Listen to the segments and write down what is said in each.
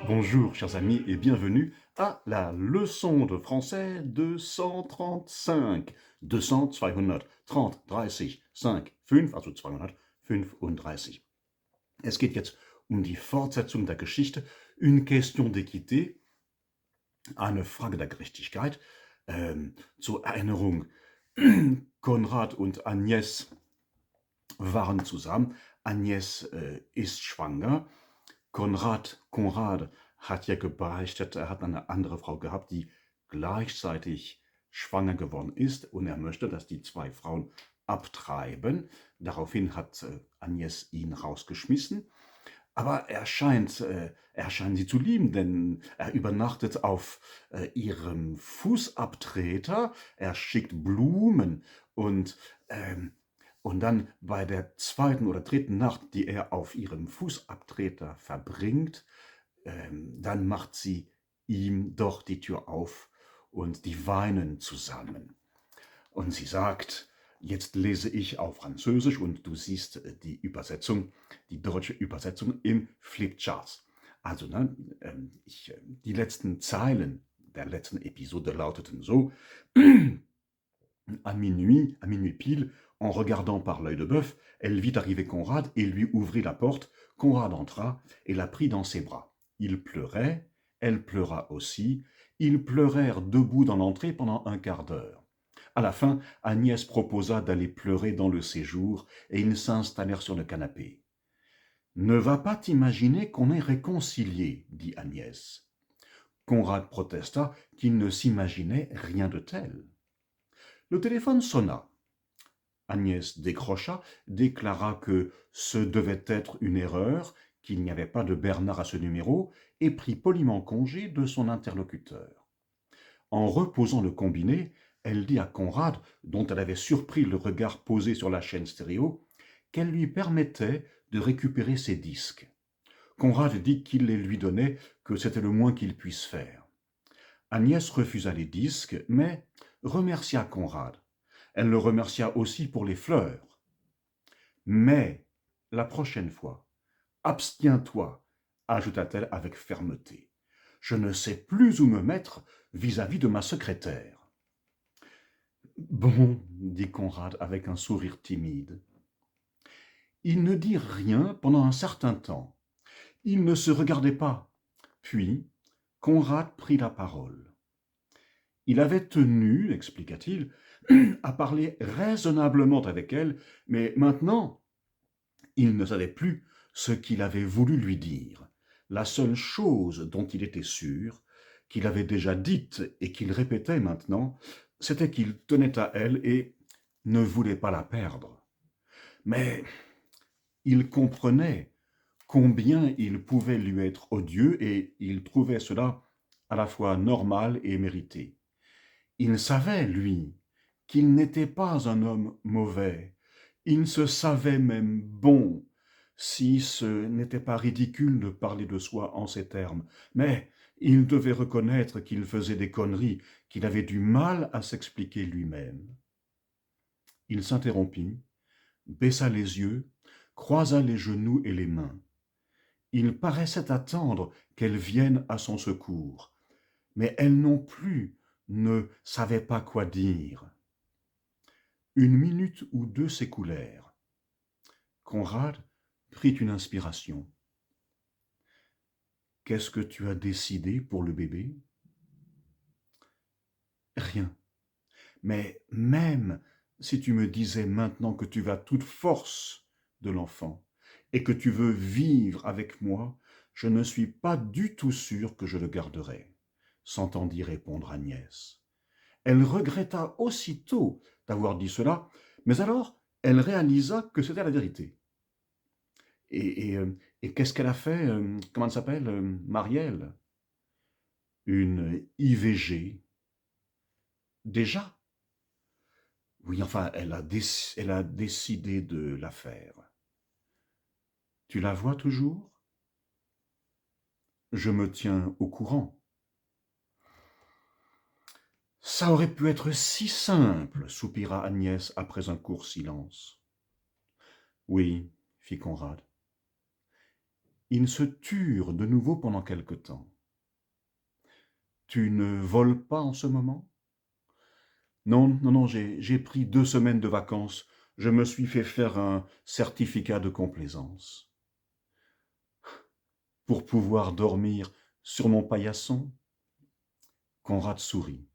Bonjour chers amis et bienvenue à la leçon de français 235. 200, 230, 30, 5, 5, also 235. Es geht jetzt um die Fortsetzung der Geschichte, une question d'équité, eine Frage der Gerechtigkeit. Zur Erinnerung, Konrad und Agnès waren zusammen. Agnès ist schwanger. Konrad hat ja gebeichtet, er hat eine andere Frau gehabt, die gleichzeitig schwanger geworden ist und er möchte, dass die zwei Frauen abtreiben. Daraufhin hat Agnès ihn rausgeschmissen. Aber er scheint sie zu lieben, denn er übernachtet auf ihrem Fußabtreter, er schickt Blumen und dann bei der zweiten oder dritten Nacht, die er auf ihrem Fußabtreter verbringt, dann macht sie ihm doch die Tür auf und die weinen zusammen. Und sie sagt, jetzt lese ich auf Französisch und du siehst die Übersetzung, die deutsche Übersetzung im Flipchart. Also die letzten Zeilen der letzten Episode lauteten so: à minuit pile, en regardant par l'œil de bœuf, elle vit arriver Conrad et lui ouvrit la porte. Conrad entra et la prit dans ses bras. Il pleurait, elle pleura aussi. Ils pleurèrent debout dans l'entrée pendant un quart d'heure. À la fin, Agnès proposa d'aller pleurer dans le séjour et ils s'installèrent sur le canapé. « Ne va pas t'imaginer qu'on est réconciliés, dit Agnès. Conrad protesta qu'il ne s'imaginait rien de tel. Le téléphone sonna. Agnès décrocha, déclara que ce devait être une erreur, qu'il n'y avait pas de Bernard à ce numéro, et prit poliment congé de son interlocuteur. En reposant le combiné, elle dit à Conrad, dont elle avait surpris le regard posé sur la chaîne stéréo, qu'elle lui permettait de récupérer ses disques. Conrad dit qu'il les lui donnait, que c'était le moins qu'il puisse faire. Agnès refusa les disques, mais remercia Conrad. Elle le remercia aussi pour les fleurs. Mais, la prochaine fois, abstiens-toi, ajouta-t-elle avec fermeté. Je ne sais plus où me mettre vis-à-vis de ma secrétaire. Bon, dit Conrad avec un sourire timide. Ils ne dirent rien pendant un certain temps. Ils ne se regardaient pas. Puis, Conrad prit la parole. Il avait tenu, expliqua-t-il, à parler raisonnablement avec elle, mais maintenant, il ne savait plus ce qu'il avait voulu lui dire. La seule chose dont il était sûr, qu'il avait déjà dite et qu'il répétait maintenant, c'était qu'il tenait à elle et ne voulait pas la perdre. Mais il comprenait combien il pouvait lui être odieux et il trouvait cela à la fois normal et mérité. Il savait, lui, qu'il n'était pas un homme mauvais. Il se savait même bon, si ce n'était pas ridicule de parler de soi en ces termes. Mais il devait reconnaître qu'il faisait des conneries, qu'il avait du mal à s'expliquer lui-même. Il s'interrompit, baissa les yeux, croisa les genoux et les mains. Il paraissait attendre qu'elle vienne à son secours, mais elle non plus ne savait pas quoi dire. Une minute ou deux s'écoulèrent. Conrad prit une inspiration. « Qu'est-ce que tu as décidé pour le bébé ?»« Rien. Mais même si tu me disais maintenant que tu vas toute force de l'enfant et que tu veux vivre avec moi, je ne suis pas du tout sûr que je le garderai, » s'entendit répondre Agnès. Elle regretta aussitôt d'avoir dit cela, mais alors elle réalisa que c'était la vérité. Et qu'est-ce qu'elle a fait, comment elle s'appelle, Marielle? Une IVG. Déjà? Oui, enfin, elle a décidé de la faire. Tu la vois toujours? Je me tiens au courant. Ça aurait pu être si simple, soupira Agnès après un court silence. Oui, fit Conrad. Ils se turent de nouveau pendant quelque temps. Tu ne voles pas en ce moment? Non, non, non, j'ai pris 2 semaines de vacances. Je me suis fait faire un certificat de complaisance. Pour pouvoir dormir sur mon paillasson? Conrad sourit.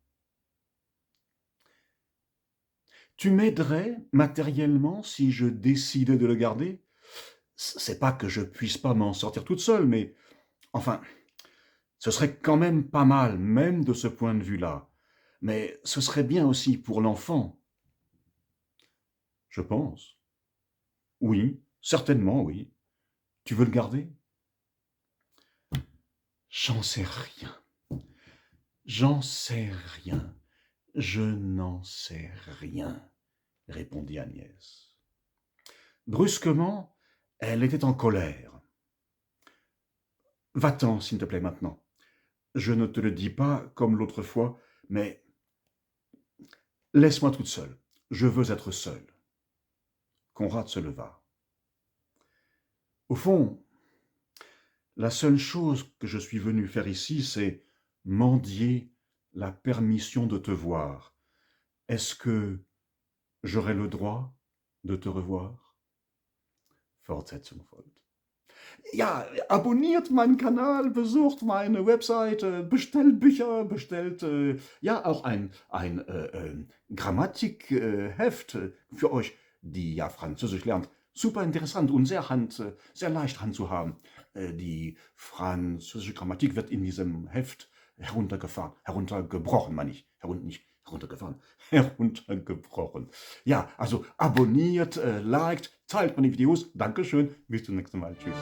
Tu m'aiderais matériellement si je décidais de le garder? C'est pas que je puisse pas m'en sortir toute seule, mais enfin, ce serait quand même pas mal, même de ce point de vue-là. Mais ce serait bien aussi pour l'enfant. Je pense. Oui, certainement, oui. Tu veux le garder? J'en sais rien. J'en sais rien. Je n'en sais rien, répondit Agnès. Brusquement, elle était en colère. Va-t'en, s'il te plaît, maintenant. Je ne te le dis pas comme l'autre fois, mais laisse-moi toute seule. Je veux être seule. Conrad se leva. Au fond, la seule chose que je suis venu faire ici, c'est mendier la permission de te voir. Est-ce que j'aurai le droit de te revoir? Fortsetzung folgt. Ja, abonniert meinen Kanal, besucht meine Webseite, bestellt Bücher, bestellt ja auch ein Grammatikheft für euch, die ja Französisch lernt. Super interessant und sehr leicht handzuhaben. Die französische Grammatik wird in diesem Heft heruntergebrochen, meine ich. Nicht heruntergefahren, heruntergebrochen. Ja, also abonniert, liked, teilt meine Videos. Dankeschön, bis zum nächsten Mal. Tschüss.